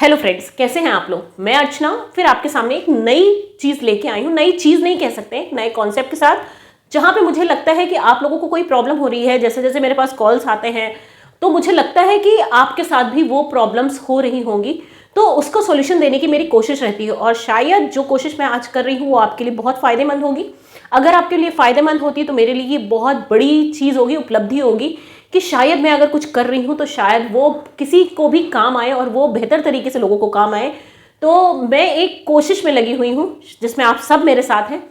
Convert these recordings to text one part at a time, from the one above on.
Hello friends, कैसे हैं आप लोग। मैं अर्चना फिर आपके सामने एक नई चीज़ लेके आई हूँ। नई चीज़ नहीं कह सकते, एक नए कॉन्सेप्ट के साथ, जहाँ पे मुझे लगता है कि आप लोगों को कोई प्रॉब्लम हो रही है। जैसे जैसे मेरे पास कॉल्स आते हैं तो मुझे लगता है कि आपके साथ भी वो प्रॉब्लम्स हो रही होंगी, तो उसको सॉल्यूशन देने की मेरी कोशिश रहती है। और शायद जो कोशिश मैं आज कर रही हूँ वो आपके लिए बहुत फ़ायदेमंद होगी। अगर आपके लिए फ़ायदेमंद होती है तो मेरे लिए ये बहुत बड़ी चीज़ होगी, उपलब्धि होगी कि शायद मैं अगर कुछ कर रही हूँ तो शायद वो किसी को भी काम आए और वो बेहतर तरीके से लोगों को काम आए। तो मैं एक कोशिश में लगी हुई हूँ जिसमें आप सब मेरे साथ हैं।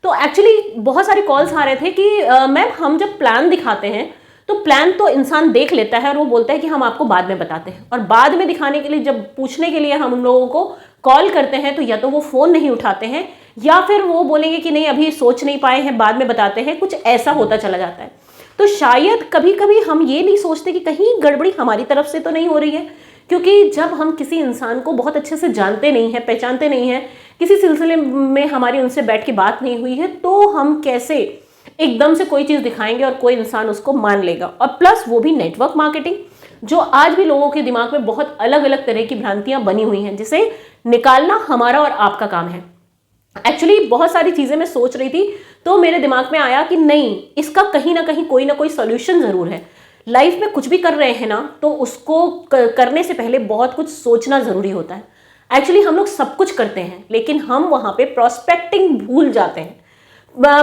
तो एक्चुअली बहुत सारे कॉल्स आ रहे थे कि मैम हम जब प्लान दिखाते हैं तो प्लान तो इंसान देख लेता है और वो बोलता है कि हम आपको बाद में बताते हैं, और बाद में दिखाने के लिए जब पूछने के लिए हम उन लोगों को कॉल करते हैं तो या तो वो फ़ोन नहीं उठाते हैं या फिर वो बोलेंगे कि नहीं अभी सोच नहीं पाए हैं, बाद में बताते हैं। कुछ ऐसा होता चला जाता है। तो शायद कभी कभी हम ये नहीं सोचते कि कहीं गड़बड़ी हमारी तरफ से तो नहीं हो रही है, क्योंकि जब हम किसी इंसान को बहुत अच्छे से जानते नहीं हैं, पहचानते नहीं हैं, किसी सिलसिले में हमारी उनसे बैठ के बात नहीं हुई है, तो हम कैसे एकदम से कोई चीज़ दिखाएंगे और कोई इंसान उसको मान लेगा। और प्लस वो भी नेटवर्क मार्केटिंग, जो आज भी लोगों के दिमाग में बहुत अलग अलग तरह की भ्रांतियां बनी हुई हैं, जिसे निकालना हमारा और आपका काम है। एक्चुअली बहुत सारी चीज़ें मैं सोच रही थी तो मेरे दिमाग में आया कि नहीं, इसका कहीं ना कहीं कोई ना कोई सॉल्यूशन ज़रूर है। लाइफ में कुछ भी कर रहे हैं ना तो उसको करने से पहले बहुत कुछ सोचना ज़रूरी होता है। एक्चुअली हम लोग सब कुछ करते हैं लेकिन हम वहाँ पे प्रोस्पेक्टिंग भूल जाते हैं।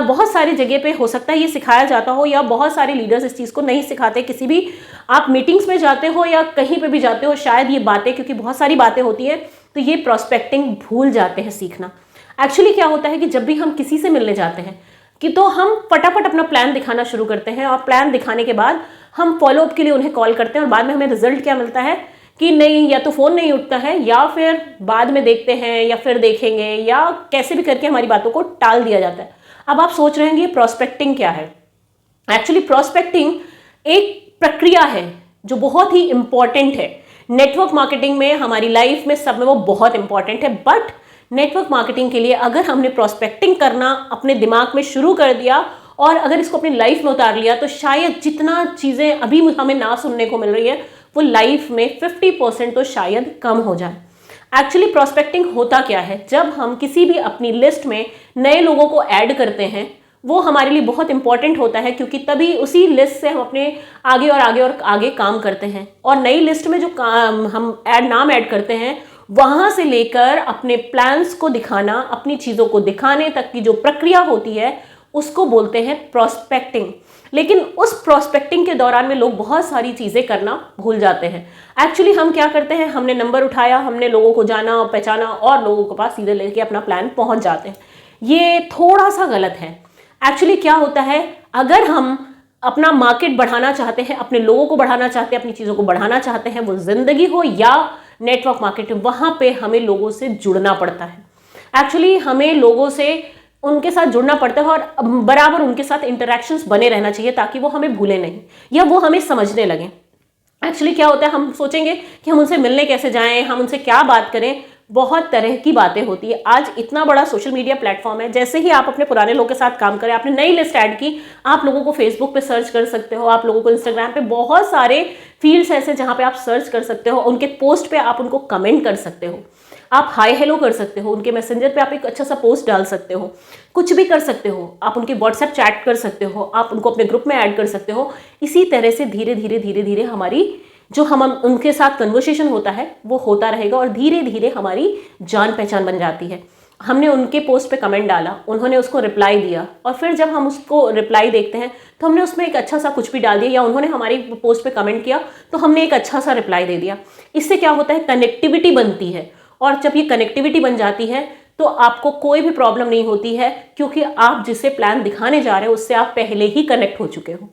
बहुत सारी जगह पे हो सकता है ये सिखाया जाता हो या बहुत सारे लीडर्स इस चीज़ को नहीं सिखाते। किसी भी आप मीटिंग्स में जाते हो या कहीं पे भी जाते हो, शायद ये बातें, क्योंकि बहुत सारी बातें होती हैं तो ये प्रोस्पेक्टिंग भूल जाते हैं सीखना। एक्चुअली क्या होता है कि जब भी हम किसी से मिलने जाते हैं कि तो हम फटाफट अपना प्लान दिखाना शुरू करते हैं, और प्लान दिखाने के बाद हम फॉलोअप के लिए उन्हें कॉल करते हैं, और बाद में हमें रिजल्ट क्या मिलता है कि नहीं, या तो फ़ोन नहीं उठता है या फिर बाद में देखते हैं या फिर देखेंगे, या कैसे भी करके हमारी बातों को टाल दिया जाता है। अब आप सोच रहे हैं प्रोस्पेक्टिंग क्या है। एक्चुअली प्रोस्पेक्टिंग एक प्रक्रिया है जो बहुत ही इंपॉर्टेंट है। नेटवर्क मार्केटिंग में, हमारी लाइफ में, सब में वो बहुत इंपॉर्टेंट है। बट नेटवर्क मार्केटिंग के लिए अगर हमने प्रोस्पेक्टिंग करना अपने दिमाग में शुरू कर दिया और अगर इसको अपनी लाइफ में उतार लिया तो शायद जितना चीज़ें अभी हमें ना सुनने को मिल रही है वो लाइफ में 50% तो शायद कम हो जाए। एक्चुअली प्रोस्पेक्टिंग होता क्या है, जब हम किसी भी अपनी लिस्ट में नए लोगों को ऐड करते हैं वो हमारे लिए बहुत इंपॉर्टेंट होता है, क्योंकि तभी उसी लिस्ट से हम अपने आगे और आगे और आगे काम करते हैं। और नई लिस्ट में जो हम नाम ऐड करते हैं वहां से लेकर अपने प्लान्स को दिखाना, अपनी चीज़ों को दिखाने तक की जो प्रक्रिया होती है उसको बोलते हैं प्रोस्पेक्टिंग। लेकिन उस प्रोस्पेक्टिंग के दौरान में लोग बहुत सारी चीज़ें करना भूल जाते हैं। एक्चुअली हम क्या करते हैं, हमने नंबर उठाया, हमने लोगों को जाना और पहचाना और लोगों के पास सीधे लेके अपना प्लान पहुंच जाते हैं। ये थोड़ा सा गलत है। एक्चुअली क्या होता है, अगर हम अपना मार्केट बढ़ाना चाहते हैं, अपने लोगों को बढ़ाना चाहते हैं, अपनी चीज़ों को बढ़ाना चाहते हैं, वो जिंदगी हो या नेटवर्क मार्केटिंग, वहां पे हमें लोगों से जुड़ना पड़ता है। एक्चुअली हमें लोगों से उनके साथ जुड़ना पड़ता है और बराबर उनके साथ इंटरेक्शंस बने रहना चाहिए ताकि वो हमें भूले नहीं या वो हमें समझने लगे। एक्चुअली क्या होता है, हम सोचेंगे कि हम उनसे मिलने कैसे जाएं, हम उनसे क्या बात करें, बहुत तरह की बातें होती है। आज इतना बड़ा सोशल मीडिया प्लेटफॉर्म है, जैसे ही आप अपने पुराने लोगों के साथ काम करें, आपने नई लिस्ट ऐड की, आप लोगों को फेसबुक पे सर्च कर सकते हो, आप लोगों को इंस्टाग्राम पे, बहुत सारे फील्ड्स ऐसे जहाँ पे आप सर्च कर सकते हो, उनके पोस्ट पे आप उनको कमेंट कर सकते हो, आप हाय हेलो कर सकते हो, उनके मैसेंजर पे आप एक अच्छा सा पोस्ट डाल सकते हो, कुछ भी कर सकते हो, आप उनके व्हाट्सएप चैट कर सकते हो, आप उनको अपने ग्रुप में ऐड कर सकते हो। इसी तरह से धीरे धीरे धीरे धीरे हमारी जो हम उनके साथ कन्वर्सेशन होता है वो होता रहेगा और धीरे धीरे हमारी जान पहचान बन जाती है। हमने उनके पोस्ट पे कमेंट डाला, उन्होंने उसको रिप्लाई दिया, और फिर जब हम उसको रिप्लाई देखते हैं तो हमने उसमें एक अच्छा सा कुछ भी डाल दिया, या उन्होंने हमारी पोस्ट पे कमेंट किया तो हमने एक अच्छा सा रिप्लाई दे दिया। इससे क्या होता है, कनेक्टिविटी बनती है, और जब ये कनेक्टिविटी बन जाती है तो आपको कोई भी प्रॉब्लम नहीं होती है, क्योंकि आप जिसे प्लान दिखाने जा रहे हो उससे आप पहले ही कनेक्ट हो चुके हो।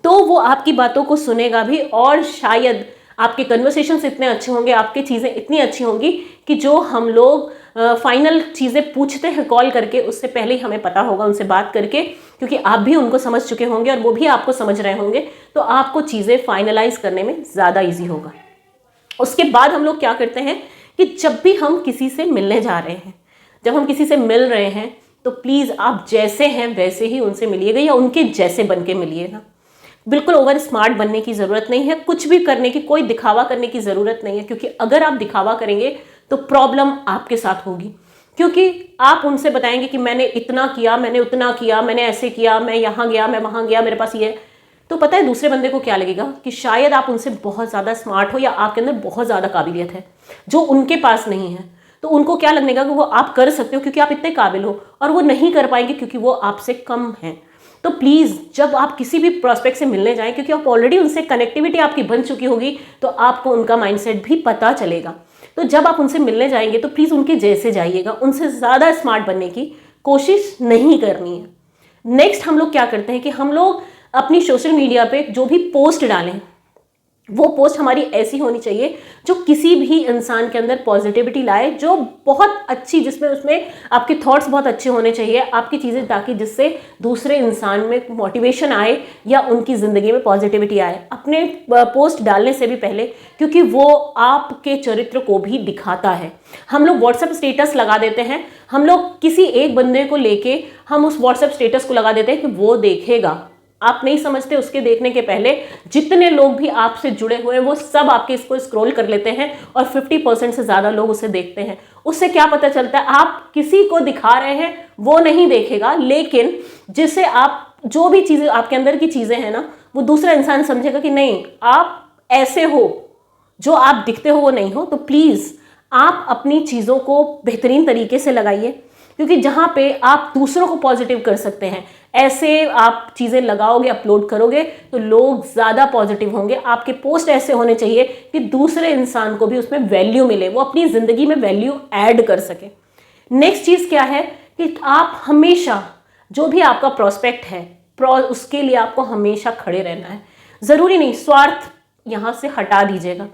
तो वो आपकी बातों को सुनेगा भी, और शायद आपके कन्वर्सेशंस इतने अच्छे होंगे, आपकी चीज़ें इतनी अच्छी होंगी कि जो हम लोग फाइनल चीज़ें पूछते हैं कॉल करके, उससे पहले ही हमें पता होगा उनसे बात करके, क्योंकि आप भी उनको समझ चुके होंगे और वो भी आपको समझ रहे होंगे, तो आपको चीज़ें फाइनलाइज करने में ज़्यादा ईजी होगा। उसके बाद हम लोग क्या करते हैं कि जब भी हम किसी से मिलने जा रहे हैं, जब हम किसी से मिल रहे हैं तो प्लीज़ आप जैसे हैं वैसे ही उनसे मिलिएगा, या उनके जैसे बन के मिलिएगा। बिल्कुल ओवर स्मार्ट बनने की ज़रूरत नहीं है, कुछ भी करने की, कोई दिखावा करने की ज़रूरत नहीं है, क्योंकि अगर आप दिखावा करेंगे तो प्रॉब्लम आपके साथ होगी। क्योंकि आप उनसे बताएंगे कि मैंने इतना किया, मैंने उतना किया, मैंने ऐसे किया, मैं यहाँ गया, मैं वहाँ गया, मेरे पास ये है, तो पता है दूसरे बंदे को क्या लगेगा कि शायद आप उनसे बहुत ज़्यादा स्मार्ट हो या आपके अंदर बहुत ज़्यादा काबिलियत है जो उनके पास नहीं है। तो उनको क्या लगेगा कि वो आप कर सकते हो क्योंकि आप इतने काबिल हो, और वो नहीं कर पाएंगे क्योंकि वो आपसे कम हैं। तो प्लीज़ जब आप किसी भी प्रोस्पेक्ट से मिलने जाएं, क्योंकि आप ऑलरेडी उनसे कनेक्टिविटी आपकी बन चुकी होगी, तो आपको उनका माइंडसेट भी पता चलेगा। तो जब आप उनसे मिलने जाएंगे तो प्लीज़ उनके जैसे जाइएगा, उनसे ज़्यादा स्मार्ट बनने की कोशिश नहीं करनी है। नेक्स्ट हम लोग क्या करते हैं कि हम लोग अपनी सोशल मीडिया पे जो भी पोस्ट डालें, वो पोस्ट हमारी ऐसी होनी चाहिए जो किसी भी इंसान के अंदर पॉजिटिविटी लाए, जो बहुत अच्छी, जिसमें उसमें आपके थॉट्स बहुत अच्छे होने चाहिए, आपकी चीज़ें, ताकि जिससे दूसरे इंसान में मोटिवेशन आए या उनकी ज़िंदगी में पॉजिटिविटी आए अपने पोस्ट डालने से भी पहले, क्योंकि वो आपके चरित्र को भी दिखाता है। हम लोग व्हाट्सएप स्टेटस लगा देते हैं, हम लोग किसी एक बंदे को लेके हम उस व्हाट्सएप स्टेटस को लगा देते हैं कि वो देखेगा। आप नहीं समझते उसके देखने के पहले जितने लोग भी आपसे जुड़े हुए हैं वो सब आपके इसको स्क्रॉल कर लेते हैं और 50% से ज़्यादा लोग उसे देखते हैं। उससे क्या पता चलता है, आप किसी को दिखा रहे हैं वो नहीं देखेगा, लेकिन जिसे आप, जो भी चीज़ें आपके अंदर की चीज़ें हैं ना, वो दूसरा इंसान समझेगा कि नहीं आप ऐसे हो, जो आप दिखते हो वो नहीं हो। तो प्लीज़ आप अपनी चीज़ों को बेहतरीन तरीके से लगाइए, क्योंकि जहाँ पे आप दूसरों को पॉजिटिव कर सकते हैं, ऐसे आप चीज़ें लगाओगे, अपलोड करोगे, तो लोग ज़्यादा पॉजिटिव होंगे। आपके पोस्ट ऐसे होने चाहिए कि दूसरे इंसान को भी उसमें वैल्यू मिले, वो अपनी ज़िंदगी में वैल्यू ऐड कर सके। नेक्स्ट चीज़ क्या है कि आप हमेशा, जो भी आपका प्रोस्पेक्ट है, उसके लिए आपको हमेशा खड़े रहना है। ज़रूरी नहीं, स्वार्थ यहाँ से हटा दीजिएगा।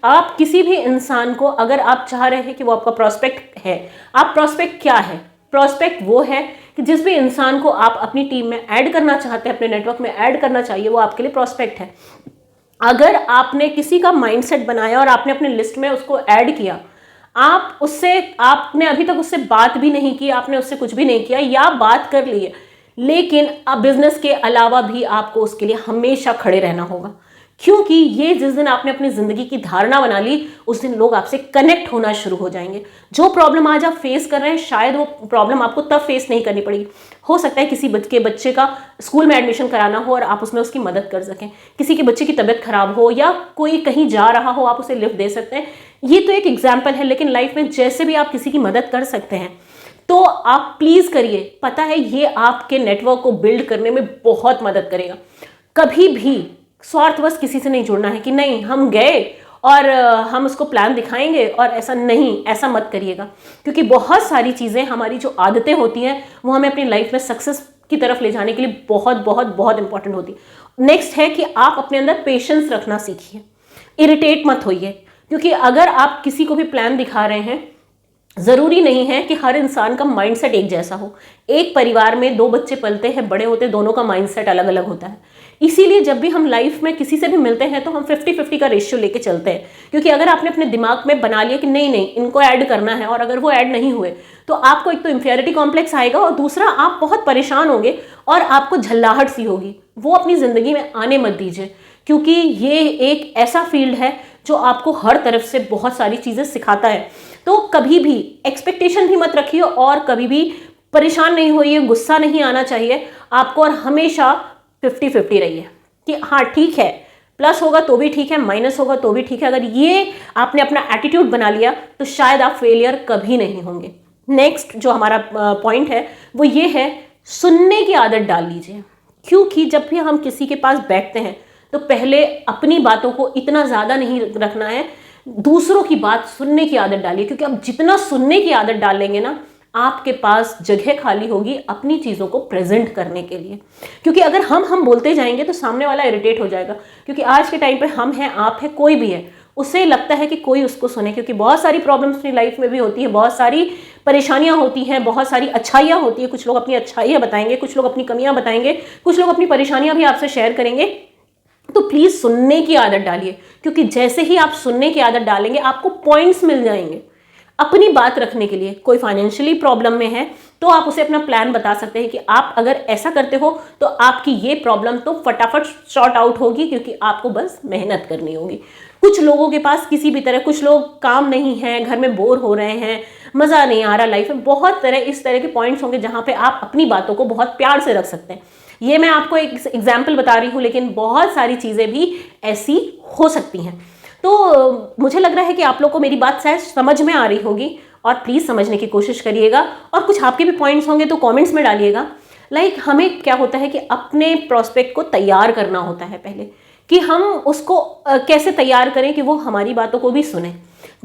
आप किसी भी इंसान को, अगर आप चाह रहे हैं कि वो आपका प्रोस्पेक्ट है, आप प्रोस्पेक्ट क्या है? प्रोस्पेक्ट वो है कि जिस भी इंसान को आप अपनी टीम में ऐड करना चाहते हैं, अपने नेटवर्क में ऐड करना चाहिए, वो आपके लिए प्रोस्पेक्ट है। अगर आपने किसी का माइंडसेट बनाया और आपने अपने लिस्ट में उसको ऐड किया, आपने अभी तक उससे बात भी नहीं की, आपने उससे कुछ भी नहीं किया, या बात कर ली है, लेकिन अब बिजनेस के अलावा भी आपको उसके लिए हमेशा खड़े रहना होगा। क्योंकि ये जिस दिन आपने अपनी ज़िंदगी की धारणा बना ली, उस दिन लोग आपसे कनेक्ट होना शुरू हो जाएंगे। जो प्रॉब्लम आज आप फेस कर रहे हैं, शायद वो प्रॉब्लम आपको तब फेस नहीं करनी पड़ेगी। हो सकता है किसी बच्चे का स्कूल में एडमिशन कराना हो और आप उसमें उसकी मदद कर सकें, किसी के बच्चे की तबीयत खराब हो या कोई कहीं जा रहा हो, आप उसे लिफ्ट दे सकते हैं। ये तो एक एग्जाम्पल है, लेकिन लाइफ में जैसे भी आप किसी की मदद कर सकते हैं तो आप प्लीज़ करिए। पता है ये आपके नेटवर्क को बिल्ड करने में बहुत मदद करेगा। कभी भी स्वार्थवश किसी से नहीं जुड़ना है कि नहीं हम गए और हम उसको प्लान दिखाएंगे और ऐसा नहीं, ऐसा मत करिएगा, क्योंकि बहुत सारी चीज़ें, हमारी जो आदतें होती हैं वो हमें अपनी लाइफ में सक्सेस की तरफ ले जाने के लिए बहुत बहुत बहुत इंपॉर्टेंट होती है। नेक्स्ट है कि आप अपने अंदर पेशेंस रखना सीखिए, इरिटेट मत होइए, क्योंकि अगर आप किसी को भी प्लान दिखा रहे हैं, ज़रूरी नहीं है कि हर इंसान का माइंडसेट एक जैसा हो। एक परिवार में 2 बच्चे पलते हैं, बड़े होते, दोनों का माइंडसेट अलग अलग होता है। इसीलिए जब भी हम लाइफ में किसी से भी मिलते हैं तो हम 50-50 का रेशियो लेके चलते हैं, क्योंकि अगर आपने अपने दिमाग में बना लिया कि नहीं नहीं इनको ऐड करना है, और अगर वो ऐड नहीं हुए तो आपको एक तो इंफीरियरिटी कॉम्प्लेक्स आएगा और दूसरा आप बहुत परेशान होंगे और आपको झल्लाहट सी होगी। वो अपनी ज़िंदगी में आने मत दीजिए, क्योंकि ये एक ऐसा फील्ड है जो आपको हर तरफ से बहुत सारी चीज़ें सिखाता है। तो कभी भी एक्सपेक्टेशन भी मत रखिए और कभी भी परेशान नहीं होइए, गुस्सा नहीं आना चाहिए आपको, और हमेशा 50-50 रहिए कि हाँ ठीक है, प्लस होगा तो भी ठीक है, माइनस होगा तो भी ठीक है। अगर ये आपने अपना एटीट्यूड बना लिया तो शायद आप फेलियर कभी नहीं होंगे। नेक्स्ट जो हमारा पॉइंट है वो ये है, सुनने की आदत डाल लीजिए। क्योंकि जब भी हम किसी के पास बैठते हैं तो पहले अपनी बातों को इतना ज़्यादा नहीं रखना है, दूसरों की बात सुनने की आदत डालिए, क्योंकि आप जितना सुनने की आदत डालेंगे ना, आपके पास जगह खाली होगी अपनी चीज़ों को प्रेजेंट करने के लिए। क्योंकि अगर हम बोलते जाएंगे तो सामने वाला इरिटेट हो जाएगा, क्योंकि आज के टाइम पे हम हैं, आप हैं, कोई भी है, उसे लगता है कि कोई उसको सुने, क्योंकि बहुत सारी प्रॉब्लम्स अपनी लाइफ में भी होती है, बहुत सारी परेशानियां होती हैं, बहुत सारी अच्छाइयाँ होती है। कुछ लोग अपनी अच्छाइयाँ बताएंगे, कुछ लोग अपनी कमियाँ बताएंगे, कुछ लोग अपनी परेशानियाँ भी आपसे शेयर करेंगे। तो प्लीज़ सुनने की आदत डालिए, क्योंकि जैसे ही आप सुनने की आदत डालेंगे आपको पॉइंट्स मिल जाएंगे। अपनी बात रखने के लिए। कोई फाइनेंशियली प्रॉब्लम में है तो आप उसे अपना प्लान बता सकते हैं कि आप अगर ऐसा करते हो तो आपकी ये प्रॉब्लम तो फटाफट सॉर्ट आउट होगी, क्योंकि आपको बस मेहनत करनी होगी। कुछ लोगों के पास किसी भी तरह, कुछ लोग काम नहीं है, घर में बोर हो रहे हैं, मज़ा नहीं आ रहा लाइफ में, बहुत तरह इस तरह के पॉइंट्स होंगे जहाँ पे आप अपनी बातों को बहुत प्यार से रख सकते हैं। ये मैं आपको एक एग्जाम्पल बता रही हूँ, लेकिन बहुत सारी चीज़ें भी ऐसी हो सकती हैं। तो मुझे लग रहा है कि आप लोग को मेरी बात शायद समझ में आ रही होगी, और प्लीज़ समझने की कोशिश करिएगा। और कुछ आपके भी पॉइंट्स होंगे तो कमेंट्स में डालिएगा। हमें क्या होता है कि अपने प्रोस्पेक्ट को तैयार करना होता है पहले, कि हम उसको कैसे तैयार करें कि वो हमारी बातों को भी सुने।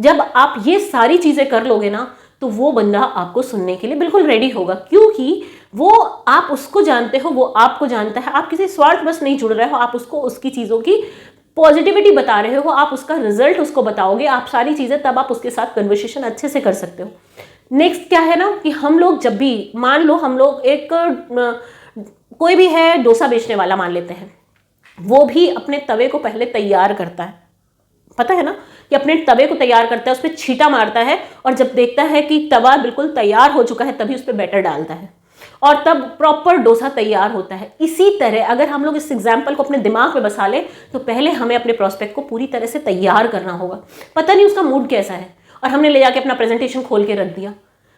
जब आप ये सारी चीज़ें कर लोगे ना, तो वो बंदा आपको सुनने के लिए बिल्कुल रेडी होगा, क्योंकि वो आप उसको जानते हो, वो आपको जानता है। आप किसी स्वार्थ बस नहीं जुड़ रहे हो, आप उसको उसकी चीज़ों की पॉजिटिविटी बता रहे हो, आप उसका रिजल्ट उसको बताओगे, आप सारी चीज़ें, तब आप उसके साथ कन्वर्सेशन अच्छे से कर सकते हो। नेक्स्ट क्या है ना कि हम लोग जब भी, मान लो हम लोग एक कोई भी है डोसा बेचने वाला मान लेते हैं, वो भी अपने तवे को पहले तैयार करता है, पता है ना, कि अपने तवे को तैयार करता है, उस पर छींटा मारता है, और जब देखता है कि तवा बिल्कुल तैयार हो चुका है तभी उस पर बैटर डालता है, और तब प्रॉपर डोसा तैयार होता है। इसी तरह अगर हम लोग इस एग्जाम्पल को अपने दिमाग में बसा लें, तो पहले हमें अपने प्रोस्पेक्ट को पूरी तरह से तैयार करना होगा। पता नहीं उसका मूड कैसा है, और हमने ले जाके अपना प्रेजेंटेशन खोल के रख दिया,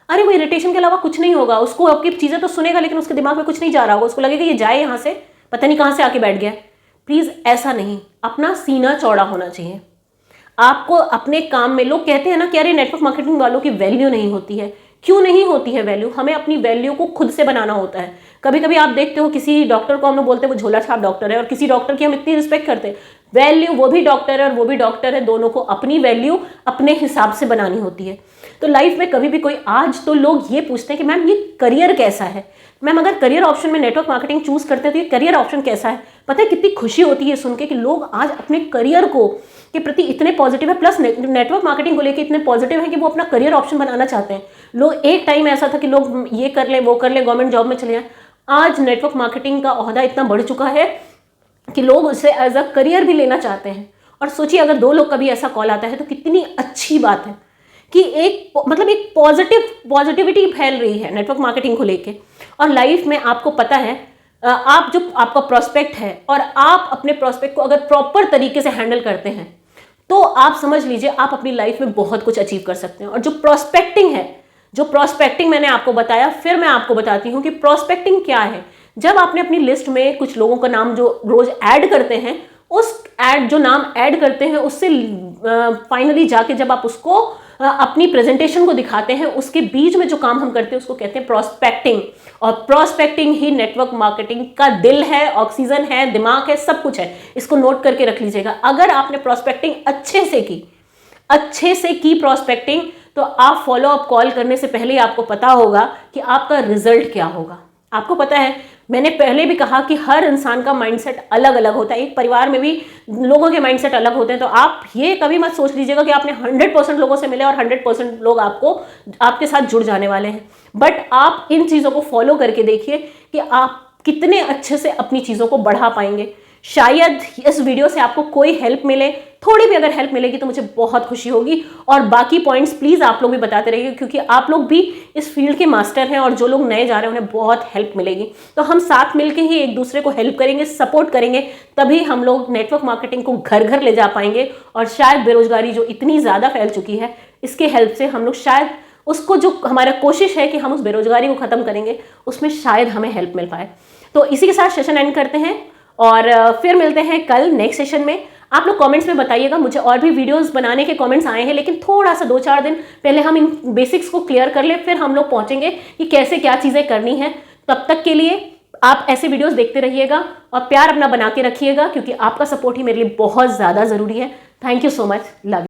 अरे वो इरिटेशन के अलावा कुछ नहीं होगा। उसको आपकी चीज़ें तो सुनेगा, लेकिन उसके दिमाग में कुछ नहीं जा रहा होगा, उसको लगेगा ये जाए यहाँ से, पता नहीं कहाँ से आके बैठ गया। प्लीज़ ऐसा नहीं, अपना सीना चौड़ा होना चाहिए आपको अपने काम में। लोग कहते हैं ना कि अरे नेटवर्क मार्केटिंग वालों की वैल्यू नहीं होती है। क्यों नहीं होती है वैल्यू? हमें अपनी वैल्यू को खुद से बनाना होता है। कभी कभी आप देखते हो किसी डॉक्टर को हम लोग बोलते हैं वो झोला छाप डॉक्टर है, और किसी डॉक्टर की हम इतनी रिस्पेक्ट करते हैं। वैल्यू, वो भी डॉक्टर है और वो भी डॉक्टर है, दोनों को अपनी वैल्यू अपने हिसाब से बनानी होती है। तो लाइफ में कभी भी कोई, आज तो लोग ये पूछते हैं कि मैम ये करियर कैसा है, मैम अगर करियर ऑप्शन में नेटवर्क मार्केटिंग चूज करते हैं तो ये करियर ऑप्शन कैसा है। पता है कितनी खुशी होती है सुन के कि लोग आज अपने करियर को के प्रति इतने पॉजिटिव है, प्लस नेटवर्क मार्केटिंग को लेकर इतने पॉजिटिव है कि वो अपना करियर ऑप्शन बनाना चाहते हैं। लोग, एक टाइम ऐसा था कि लोग ये कर ले वो कर ले, गवर्नमेंट जॉब में चले जाए। आज नेटवर्क मार्केटिंग का ओहदा इतना बढ़ चुका है कि लोग उसे एज अ करियर भी लेना चाहते हैं। और सोचिए अगर 2 लोग का भी ऐसा कॉल आता है तो कितनी अच्छी बात है कि एक पॉजिटिविटी फैल रही है नेटवर्क मार्केटिंग को लेके। और लाइफ में आपको पता है, आप जो आपका प्रोस्पेक्ट है और आप अपने प्रोस्पेक्ट को अगर प्रॉपर तरीके से हैंडल करते हैं तो आप समझ लीजिए आप अपनी लाइफ में बहुत कुछ अचीव कर सकते हैं। और जो प्रोस्पेक्टिंग मैंने आपको बताया, फिर मैं आपको बताती हूँ कि प्रोस्पेक्टिंग क्या है। जब आपने अपनी लिस्ट में कुछ लोगों का नाम जो रोज ऐड करते हैं, उस जो नाम ऐड करते हैं उससे फाइनली जाके जब आप उसको अपनी प्रेजेंटेशन को दिखाते हैं, उसके बीच में जो काम हम करते हैं उसको कहते हैं प्रोस्पेक्टिंग। और प्रोस्पेक्टिंग ही नेटवर्क मार्केटिंग का दिल है, ऑक्सीजन है, दिमाग है, सब कुछ है। इसको नोट करके रख लीजिएगा। अगर आपने प्रोस्पेक्टिंग अच्छे से की प्रोस्पेक्टिंग, तो आप फॉलो अप कॉल करने से पहले ही आपको पता होगा कि आपका रिजल्ट क्या होगा। आपको पता है, मैंने पहले भी कहा कि हर इंसान का माइंडसेट अलग अलग होता है। एक परिवार में भी लोगों के माइंडसेट अलग होते हैं। तो आप ये कभी मत सोच लीजिएगा कि आपने 100% लोगों से मिले और 100% लोग आपके साथ जुड़ जाने वाले हैं। बट आप इन चीज़ों को फॉलो करके देखिए कि आप कितने अच्छे से अपनी चीज़ों को बढ़ा पाएंगे। शायद इस वीडियो से आपको कोई हेल्प मिले, थोड़ी भी अगर हेल्प मिलेगी तो मुझे बहुत खुशी होगी। और बाकी पॉइंट्स प्लीज़ आप लोग भी बताते रहिए, क्योंकि आप लोग भी इस फील्ड के मास्टर हैं और जो लोग नए जा रहे हैं उन्हें बहुत हेल्प मिलेगी। तो हम साथ मिलकर ही एक दूसरे को हेल्प करेंगे, सपोर्ट करेंगे, तभी हम लोग नेटवर्क मार्केटिंग को घर घर ले जा पाएंगे। और शायद बेरोजगारी जो इतनी ज़्यादा फैल चुकी है, इसके हेल्प से हम लोग शायद उसको, जो हमारा कोशिश है कि हम उस बेरोजगारी को ख़त्म करेंगे, उसमें शायद हमें हेल्प मिल पाए। तो इसी के साथ सेशन एंड करते हैं और फिर मिलते हैं कल नेक्स्ट सेशन में। आप लोग कमेंट्स में बताइएगा, मुझे और भी वीडियोस बनाने के कमेंट्स आए हैं, लेकिन थोड़ा सा 2-4 दिन पहले हम इन बेसिक्स को क्लियर कर ले, फिर हम लोग पहुंचेंगे कि कैसे क्या चीज़ें करनी है। तब तक के लिए आप ऐसे वीडियोस देखते रहिएगा और प्यार अपना बना के रखिएगा, क्योंकि आपका सपोर्ट ही मेरे लिए बहुत ज़्यादा ज़रूरी है। Thank you so much, love.